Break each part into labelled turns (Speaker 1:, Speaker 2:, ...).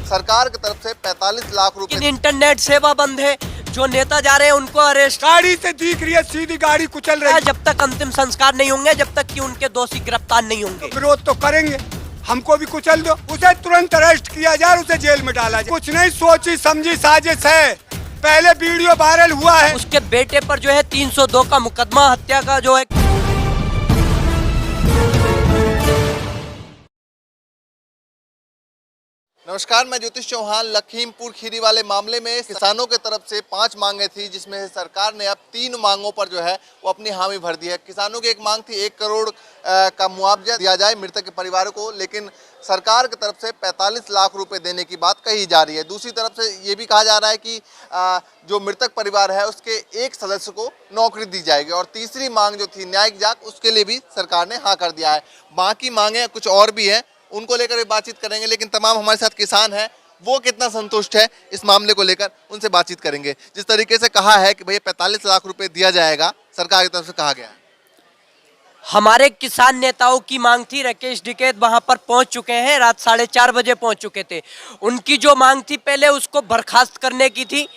Speaker 1: सरकार की तरफ से 45 लाख रुपए।
Speaker 2: इंटरनेट सेवा बंद है, जो नेता जा रहे हैं उनको अरेस्ट।
Speaker 3: गाड़ी से दिख रही है, सीधी गाड़ी कुचल रही है।
Speaker 2: जब तक अंतिम संस्कार नहीं होंगे, जब तक कि उनके दोषी गिरफ्तार नहीं होंगे,
Speaker 3: विरोध तो करेंगे। हमको भी कुचल दो, उसे तुरंत अरेस्ट किया जाए, उसे जेल में डाला जाए। कुछ नहीं सोची समझी साजिश है। पहले वीडियो वायरल हुआ है,
Speaker 2: उसके बेटे पर जो है 302 का मुकदमा, हत्या का जो है।
Speaker 1: नमस्कार, मैं ज्योतिष चौहान। लखीमपुर खीरी वाले मामले में किसानों की तरफ से 5 मांगे थी, जिसमें से सरकार ने अब 3 मांगों पर जो है वो अपनी हामी भर दी है। किसानों की एक मांग थी 1 करोड़ का मुआवजा दिया जाए मृतक के परिवार को, लेकिन सरकार की तरफ से 45 लाख रुपए देने की बात कही जा रही है। दूसरी तरफ से ये भी कहा जा रहा है कि जो मृतक परिवार है उसके एक सदस्य को नौकरी दी जाएगी। और तीसरी मांग जो थी न्यायिक जांच, उसके लिए भी सरकार ने हाँ कर दिया है। बाकी मांगे कुछ और भी हैं, उनको लेकर भी बातचीत करेंगे। लेकिन तमाम हमारे साथ किसान हैं, वो कितना संतुष्ट है इस मामले को लेकर, उनसे बातचीत करेंगे। जिस तरीके से कहा है कि भैया 45 लाख रुपए दिया जाएगा, सरकार की तरफ से कहा गया है।
Speaker 2: हमारे किसान नेताओं की मांग थी, राकेश टिकैत वहां पर पहुंच चुके हैं, रात 4:30 बजे पहुंच चुके थे। उनकी जो मांग थी पहले उसको बर्खास्त करने की थी,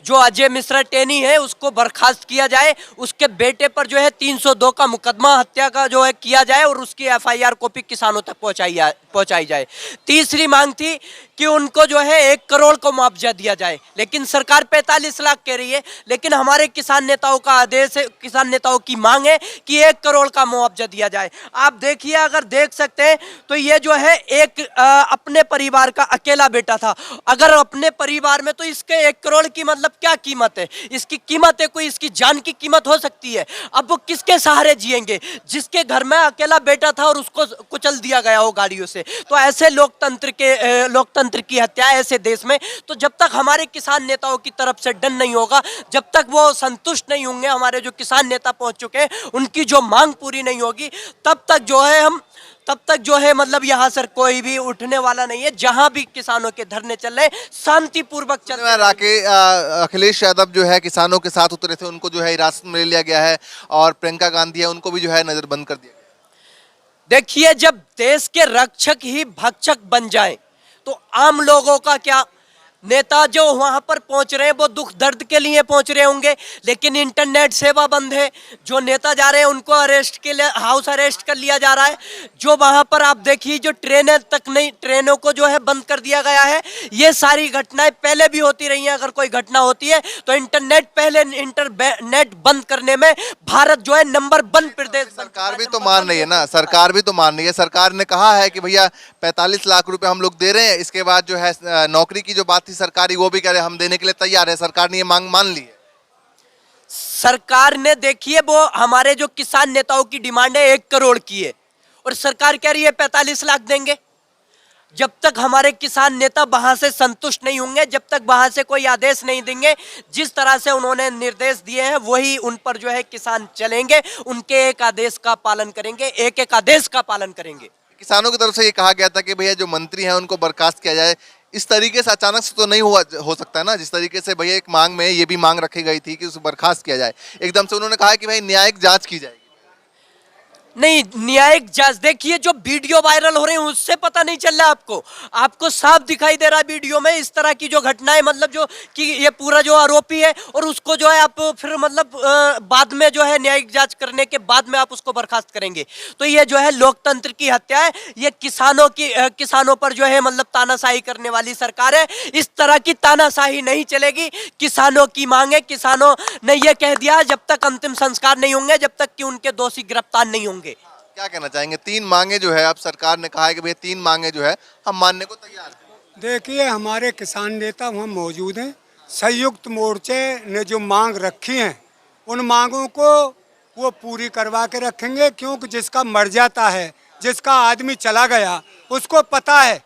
Speaker 2: जो अजय मिश्रा टेनी है उसको बर्खास्त किया जाए, उसके बेटे पर जो है 302 का मुकदमा हत्या का जो है किया जाए और उसकी FIR कॉपी किसानों तक पहुंचाई जाए। तीसरी मांग थी कि उनको जो है 1 करोड़ को मुआवजा दिया जाए, लेकिन सरकार 45 लाख कह रही है। लेकिन हमारे किसान नेताओं का आदेश है, किसान नेताओं की मांग है कि 1 करोड़ का मुआवजा दिया जाए। आप देखिए, अगर देख सकते हैं तो ये जो है एक अपने परिवार का अकेला बेटा था। अगर अपने परिवार में, तो इसके 1 करोड़ की मतलब क्या कीमत है? इसकी कीमत है कोई, इसकी जान की कीमत हो सकती है। अब वो किसके सहारे जिएंगे? जिसके घर में अकेला बेटा था और उसको कुचल दिया गया हो गाड़ियों से। तो ऐसे लोकतंत्र की हत्या ऐसे देश में, तो जब तक हमारे किसान नेताओं की तरफ से डन नहीं होगा, जब तक वो संतुष्ट नहीं होंगे, हमारे जो किसान नेता पहुंच चुके हैं उनकी जो मांग पूरी नहीं होगी, तब तक जो है मतलब यहाँ सर कोई भी उठने वाला नहीं है। जहां भी किसानों के धरने चल रहे शांतिपूर्वक चल रहे।
Speaker 1: राकेश अखिलेश यादव जो है किसानों के साथ उतरे थे, उनको जो है हिरासत में ले लिया गया है, और प्रियंका गांधी है उनको भी जो है नजरबंद कर दिया गया।
Speaker 2: देखिए, जब देश के रक्षक ही भक्षक बन जाएं, तो आम लोगों का क्या? नेता जो वहां पर पहुंच रहे हैं वो दुख दर्द के लिए पहुंच रहे होंगे, लेकिन इंटरनेट सेवा बंद है। जो नेता जा रहे हैं उनको अरेस्ट के लिए हाउस अरेस्ट कर लिया जा रहा है। जो वहां पर आप देखिए, जो ट्रेनें तक नहीं, ट्रेनों को जो है बंद कर दिया गया है। ये सारी घटनाएं पहले भी होती रही हैं। अगर कोई घटना होती है तो इंटरनेट बंद करने में भारत जो है नंबर 1 प्रदेश।
Speaker 1: सरकार भी तो मान रही है ना, सरकार भी तो मान रही है। सरकार ने कहा है कि भैया 45 लाख रुपए हम लोग दे रहे हैं, इसके बाद जो है नौकरी की जो बात थी सरकारी, वो भी कह रहे हम देने के लिए तैयार है। सरकार ने ये मांग मान ली है।
Speaker 2: सरकार ने, देखिए, वो हमारे जो किसान नेताओं की डिमांड है 1 करोड़ की है, और सरकार कह रही है 45 लाख देंगे। जब तक हमारे किसान नेता वहां से संतुष्ट नहीं होंगे, जब तक वहां से कोई आदेश नहीं देंगे, जिस तरह से उन्होंने निर्देश दिए हैं वही उन पर जो है किसान चलेंगे, उनके एक आदेश का पालन करेंगे, एक आदेश का पालन करेंगे।
Speaker 1: किसानों की तरफ से ये कहा गया था कि भैया जो मंत्री हैं उनको बर्खास्त किया जाए। इस तरीके से अचानक से तो नहीं हो सकता है ना, जिस तरीके से भैया एक मांग में ये भी मांग रखी गई थी कि उसे बर्खास्त किया जाए, एकदम से उन्होंने कहा कि भाई न्यायिक जांच की जाएगी।
Speaker 2: नहीं, न्यायिक जांच, देखिए जो वीडियो वायरल हो रहे हैं उससे पता नहीं चल रहा है आपको साफ दिखाई दे रहा है वीडियो में इस तरह की जो घटनाएं, मतलब जो कि ये पूरा जो आरोपी है और उसको जो है आप फिर मतलब बाद में जो है न्यायिक जांच करने के बाद में आप उसको बर्खास्त करेंगे। तो ये जो है लोकतंत्र की हत्या है। ये किसानों पर जो है मतलब तानाशाही करने वाली सरकार है। इस तरह की तानाशाही नहीं चलेगी। किसानों की मांग है, किसानों ने ये कह दिया जब तक अंतिम संस्कार नहीं होंगे, जब तक कि उनके दोषी गिरफ्तार नहीं होंगे।
Speaker 1: क्या कहना चाहेंगे? 3 मांगे जो है, अब सरकार ने कहा है कि भैया 3 मांगे जो है हम मानने को तैयार हैं।
Speaker 3: देखिए, हमारे किसान नेता वहाँ मौजूद हैं। संयुक्त मोर्चे ने जो मांग रखी हैं उन मांगों को वो पूरी करवा के रखेंगे, क्योंकि जिसका मर जाता है, जिसका आदमी चला गया, उसको पता है।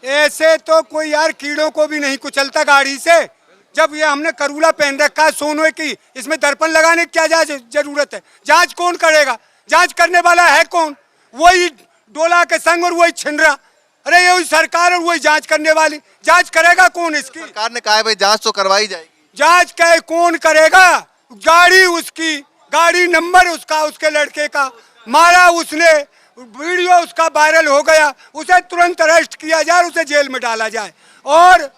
Speaker 3: ऐसे तो कोई यार कीड़ों को भी नहीं कुचलता गाड़ी से। जब ये हमने करूला पहन रखा है सोने की, इसमें दर्पण लगाने की क्या जरूरत है? जांच कौन करेगा? जांच करने वाला है कौन? वही डोला के संग और वही छिंदरा। अरे ये सरकार और वही जांच करने वाली। जांच करेगा कौन इसकी?
Speaker 1: सरकार ने कहा है भाई जांच तो करवाई जाएगी।
Speaker 3: जांच क्या कौन करेगा? गाड़ी उसकी, गाड़ी नंबर उसका, उसके लड़के का मारा उसने, वीडियो उसका वायरल हो गया, उसे तुरंत अरेस्ट किया जाए, उसे जेल में डाला जाए। और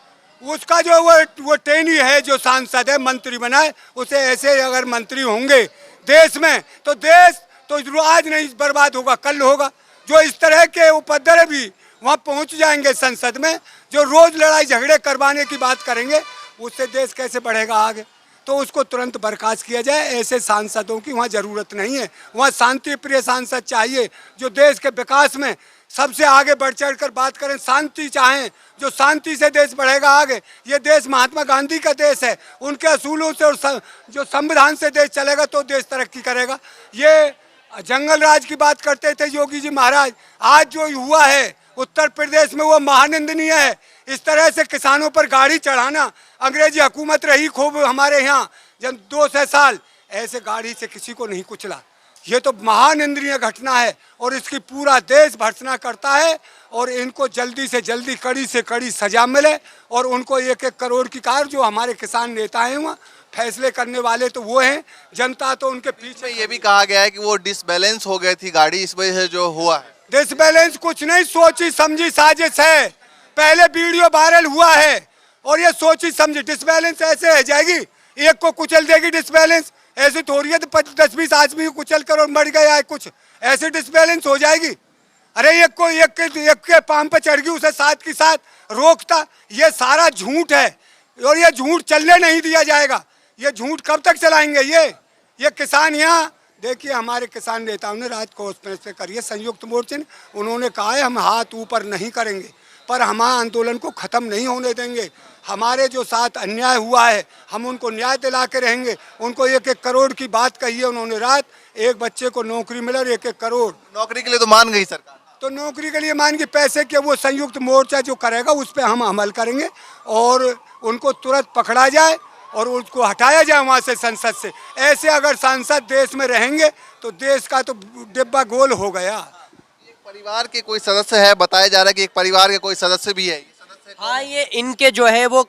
Speaker 3: उसका जो वो टेनी है, जो सांसद है, मंत्री बनाए, उसे ऐसे अगर मंत्री होंगे देश में तो देश तो आज नहीं बर्बाद होगा, कल होगा। जो इस तरह के उपद्रवी वहाँ पहुँच जाएंगे संसद में, जो रोज लड़ाई झगड़े करवाने की बात करेंगे, उससे देश कैसे बढ़ेगा आगे। तो उसको तुरंत बर्खास्त किया जाए। ऐसे सांसदों की वहाँ ज़रूरत नहीं है। वहाँ शांति प्रिय सांसद चाहिए, जो देश के विकास में सबसे आगे बढ़ चढ़ कर बात करें, शांति चाहें, जो शांति से देश बढ़ेगा आगे। ये देश महात्मा गांधी का देश है, उनके असूलों से और जो संविधान से देश चलेगा तो देश तरक्की करेगा। ये जंगल राज की बात करते थे योगी जी महाराज, आज जो हुआ है उत्तर प्रदेश में वो महानिंदनीय है। इस तरह से किसानों पर गाड़ी चढ़ाना, अंग्रेजी हुकूमत रही खूब हमारे यहाँ जब 200 साल, ऐसे गाड़ी से किसी को नहीं कुचला। ये तो महानिंदनीय घटना है और इसकी पूरा देश भर्त्सना करता है। और इनको जल्दी से जल्दी कड़ी से कड़ी सजा मिले और उनको 1-1 करोड़ की कार, जो हमारे किसान नेता हैं वहाँ फैसले करने वाले तो वो हैं, जनता तो उनके पीछे।
Speaker 1: ये भी कहा गया है कि वो डिसबैलेंस हो गई थी गाड़ी, इस वजह से जो हुआ है।
Speaker 3: डिसबैलेंस कुछ नहीं, सोची समझी साजिश है। पहले वीडियो वायरल हुआ है और ये सोची समझी। डिसबैलेंस ऐसे है जाएगी, एक को कुचल देगी डिसबैलेंस, ऐसे थोड़ी है। तो 10-20 आदमी को कुचल कर और मर गया है कुछ, ऐसे डिसबैलेंस हो जाएगी। अरे एक को एक के पांव पे चढ़ गई, उसे साथ के साथ रोकता। ये सारा झूठ है और ये झूठ चलने नहीं दिया जाएगा। ये झूठ कब तक चलाएंगे ये किसान। यहाँ देखिए हमारे किसान नेताओं ने रात को फैसले करिए, संयुक्त मोर्चे ने, उन्होंने कहा है हम हाथ ऊपर नहीं करेंगे, पर हमारे आंदोलन को ख़त्म नहीं होने देंगे। हमारे जो साथ अन्याय हुआ है हम उनको न्याय दिला के रहेंगे। उनको 1-1 करोड़ की बात कही है उन्होंने रात, एक बच्चे को नौकरी मिले और 1-1 करोड़।
Speaker 1: नौकरी के लिए तो मान गई सरकार,
Speaker 3: तो नौकरी के लिए मान के पैसे के वो संयुक्त मोर्चा जो करेगा उस पर हम अमल करेंगे और उनको तुरंत पकड़ा जाए और उसको हटाया जाए वहाँ से, संसद से। ऐसे अगर सांसद देश में रहेंगे तो देश का तो डिब्बा गोल हो गया।
Speaker 1: परिवार के कोई सदस्य है, बताया जा रहा है कि एक परिवार के कोई सदस्य भी है।
Speaker 2: हाँ, ये इनके जो है वो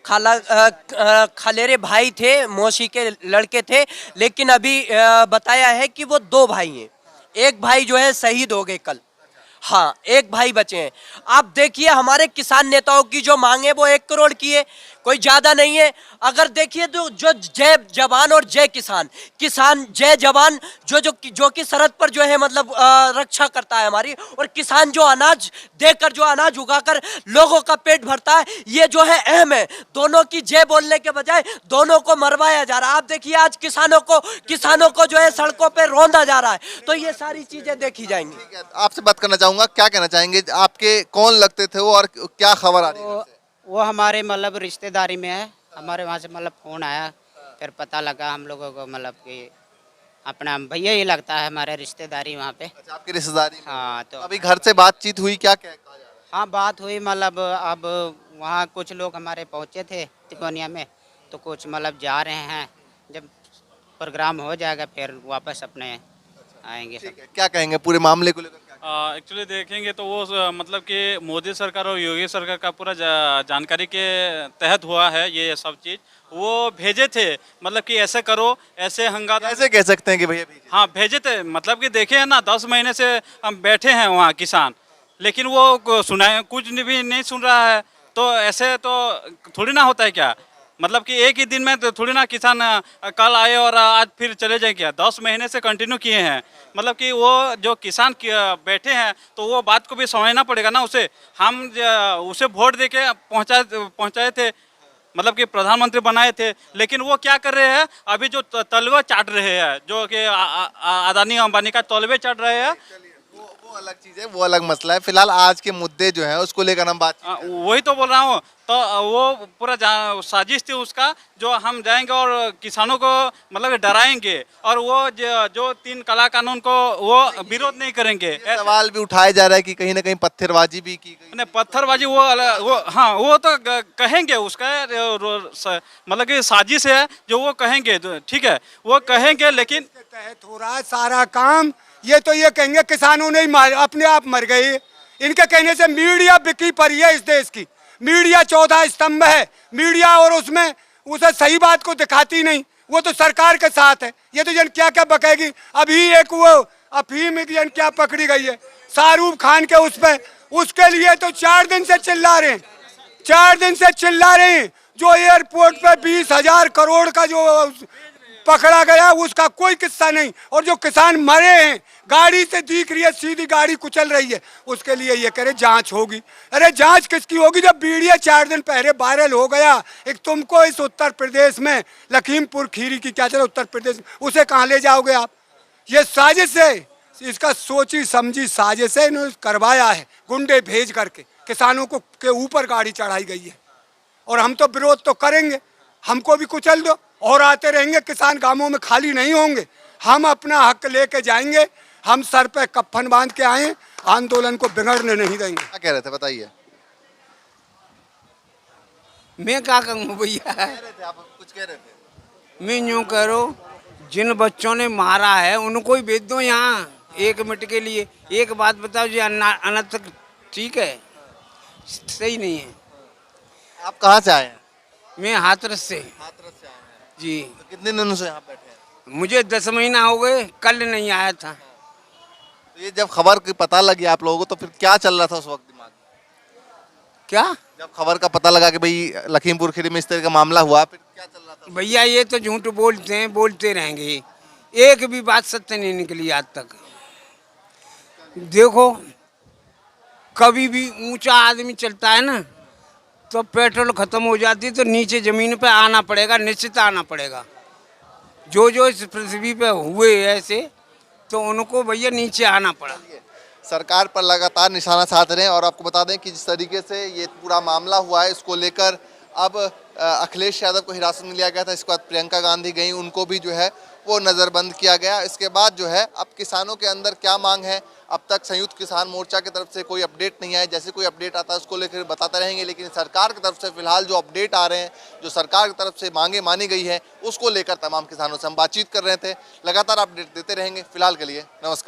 Speaker 2: खलेरे भाई थे, मौसी के लड़के थे, लेकिन अभी बताया है कि वो 2 भाई हैं। एक भाई जो है शहीद हो गए कल, हाँ, एक भाई बचे हैं। आप देखिए हमारे किसान नेताओं की जो मांग है वो 1 करोड़ की है, कोई ज्यादा नहीं है। अगर देखिए तो जो जय जवान और जय किसान, किसान जय जवान जो कि सरहद पर जो है मतलब रक्षा करता है हमारी, और किसान जो अनाज देकर, जो अनाज उगाकर लोगों का पेट भरता है, ये जो है अहम है। दोनों की जय बोलने के बजाय दोनों को मरवाया जा रहा है। आप देखिए आज किसानों को जो है सड़कों पर रौंदा जा रहा है। तो ये सारी चीजें देखी जाएंगी।
Speaker 1: आपसे बात करना चाहूंगा, क्या कहना चाहेंगे, आपके कौन लगते थे वो और क्या खबर आ रही है?
Speaker 4: वो हमारे मतलब रिश्तेदारी में है। हमारे वहाँ से मतलब फ़ोन आया, फिर पता लगा हम लोगों को मतलब कि अपना भैया ही लगता है हमारे रिश्तेदारी वहाँ पे।
Speaker 1: अच्छा, आपकी रिश्तेदारी में?
Speaker 4: हाँ, तो
Speaker 1: अभी घर से बातचीत हुई, क्या कहा जा रहा है?
Speaker 4: हाँ, बात हुई। मतलब अब वहाँ कुछ लोग हमारे पहुँचे थे तिकोनिया में, तो कुछ मतलब जा रहे हैं। जब प्रोग्राम हो जाएगा फिर वापस अपने आएंगे सब।
Speaker 1: क्या कहेंगे पूरे मामले को लेकर?
Speaker 5: एक्चुअली देखेंगे तो वो मतलब कि मोदी सरकार और योगी सरकार का पूरा जानकारी के तहत हुआ है ये सब चीज़। वो भेजे थे मतलब कि ऐसे करो, ऐसे हंगामा,
Speaker 1: ऐसे कह सकते हैं कि भैया भेजे?
Speaker 5: हाँ, भेजे थे। मतलब कि देखे हैं ना, 10 महीने से हम बैठे हैं वहाँ किसान, लेकिन वो सुनाए कुछ भी नहीं सुन रहा है। तो ऐसे तो थोड़ी ना होता है क्या? मतलब कि एक ही दिन में तो थोड़ी ना किसान कल आए और आज फिर चले जाए क्या? 10 महीने से कंटिन्यू किए हैं। मतलब कि वो जो किसान बैठे हैं तो वो बात को भी समझना पड़ेगा ना उसे। हम उसे वोट दे के पहुँचाए थे, मतलब कि प्रधानमंत्री बनाए थे, लेकिन वो क्या कर रहे हैं अभी? जो तलवे चाट रहे हैं, जो कि अदानी अंबानी का तलवे चाट रहे हैं।
Speaker 1: वो अलग चीज़ है, वो अलग मसला है। फिलहाल आज के मुद्दे जो हैं उसको लेकर हम बात,
Speaker 5: वही तो बोल रहा हूँ। तो वो पूरा साजिश थी उसका, जो हम जाएंगे और किसानों को मतलब डराएंगे और वो जो 3 काला कानून को वो विरोध नहीं करेंगे।
Speaker 1: सवाल भी उठाया जा रहा है कि कहीं ना कहीं पत्थरबाजी भी की गई।
Speaker 5: नहीं, पत्थरबाजी वो हाँ, वो तो कहेंगे उसका मतलब कि साजिश है जो वो कहेंगे, ठीक है, वो कहेंगे। लेकिन
Speaker 3: तहत हो रहा है सारा काम। ये तो ये कहेंगे किसानों ने ही अपने आप मर गए। इनके कहने से मीडिया बिकी पड़ी है इस देश की। मीडिया 14 स्तंभ है मीडिया, और उसमें उसे सही बात को दिखाती नहीं। वो तो सरकार के साथ है। ये तो जन क्या क्या बकेगी। अभी एक वो अफीम की क्या पकड़ी गई है शाहरुख खान के उस पे, उसके लिए तो 4 दिन से चिल्ला रहे हैं, 4 दिन से चिल्ला रहे हैं। जो एयरपोर्ट पे 20,000 करोड़ का जो पकड़ा गया उसका कोई किस्सा नहीं, और जो किसान मरे हैं गाड़ी से दिख रही है, सीधी गाड़ी कुचल रही है, उसके लिए ये कह रहे जांच होगी। अरे जांच किसकी होगी जब वीडियो 4 दिन पहले वायरल हो गया। एक तुमको इस उत्तर प्रदेश में लखीमपुर खीरी की क्या चलो उत्तर प्रदेश, उसे कहाँ ले जाओगे आप? ये साजिश है, इसका सोची समझी साजिश है, इन्होंने करवाया है गुंडे भेज करके, किसानों को के ऊपर गाड़ी चढ़ाई गई है। और हम तो विरोध तो करेंगे, हमको भी कुचल दो, और आते रहेंगे, किसान गांवों में खाली नहीं होंगे, हम अपना हक लेके जाएंगे, हम सर पे कफन बांध के आए, आंदोलन को बिगड़ने नहीं देंगे।
Speaker 1: क्या कह रहे थे बताइए?
Speaker 6: मैं क्या कहूँ भैया,
Speaker 1: कह रहे थे आप, कुछ कह रहे थे?
Speaker 6: मैं यूँ करो, जिन बच्चों ने मारा है उनको ही भेज दो यहाँ 1 मिनट के लिए। एक बात बताओ जी, अनंत तक ठीक है, सही नहीं है।
Speaker 1: आप कहाँ से आए हैं?
Speaker 6: मैं हाथरस से
Speaker 1: हाथरस से आए हैं।
Speaker 6: जी,
Speaker 1: तो कितने दिनों से यहाँ बैठे हैं?
Speaker 6: मुझे 10 महीना हो गए, कल नहीं आया था।
Speaker 1: तो ये जब खबर की पता लगी आप लोगों को तो फिर क्या चल रहा था उस वक्त दिमाग में?
Speaker 6: क्या
Speaker 1: जब खबर का पता लगा कि भाई लखीमपुर खीरी में इस तरह का मामला हुआ, फिर क्या चल रहा था?
Speaker 6: भैया, ये तो झूठ बोलते हैं, बोलते रहेंगे, एक भी बात सत्य नहीं निकली आज तक। देखो, कभी भी ऊंचा आदमी चलता है ना तो पेट्रोल खत्म हो जाती है, तो नीचे जमीन पे आना पड़ेगा, निश्चित आना पड़ेगा। जो जो इस पृथ्वी पे हुए ऐसे, तो उनको भैया नीचे आना पड़ा।
Speaker 1: सरकार पर लगातार निशाना साध रहे हैं। और आपको बता दें कि जिस तरीके से ये पूरा मामला हुआ है, इसको लेकर अब अखिलेश यादव को हिरासत में लिया गया था, इसके बाद प्रियंका गांधी गई, उनको भी जो है वो नज़रबंद किया गया। इसके बाद जो है अब किसानों के अंदर क्या मांग है, अब तक संयुक्त किसान मोर्चा की तरफ से कोई अपडेट नहीं आया। जैसे कोई अपडेट आता है उसको लेकर बताते रहेंगे, लेकिन सरकार की तरफ से फिलहाल जो अपडेट आ रहे हैं, जो सरकार की तरफ से मांगे मानी गई है, उसको लेकर तमाम किसानों से हम बातचीत कर रहे थे। लगातार अपडेट देते रहेंगे। फिलहाल के लिए नमस्कार।